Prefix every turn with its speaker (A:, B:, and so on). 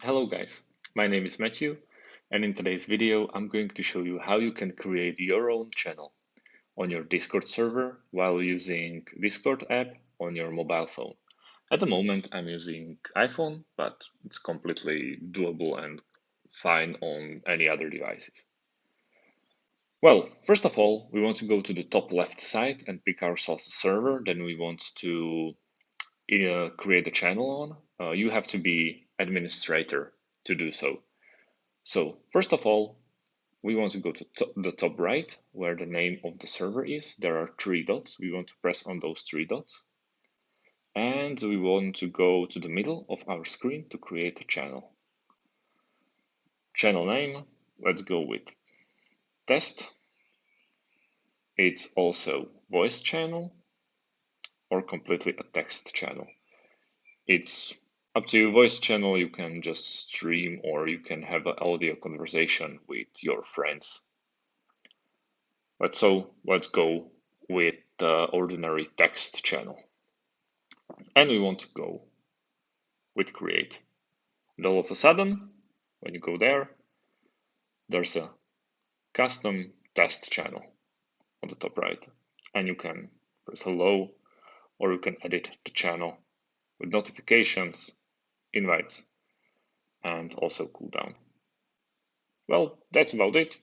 A: Hello guys, my name is Matthew, and in today's video I'm going to show you how you can create your own channel on your Discord server while using Discord app on your mobile phone. At the moment I'm using iPhone, but it's completely doable and fine on any other devices. Well, first of all, we want to go to the top left side and pick ourselves a server. Then we want to create a channel on. You have to be administrator to do so. So first of all, we want to go to the top right where the name of the server is. There are three dots. We want to press on those three dots. And we want to go to the middle of our screen to create a channel. Channel name, let's go with test. It's also voice channel or completely a text channel. It's up to you. Voice channel, you can just stream or you can have an audio conversation with your friends. Let's go with the ordinary text channel. And we want to go with create. And all of a sudden, when you go there, there's a custom test channel on the top right. And you can press hello, or you can edit the channel with notifications, invites, and also cooldown. Well, that's about it.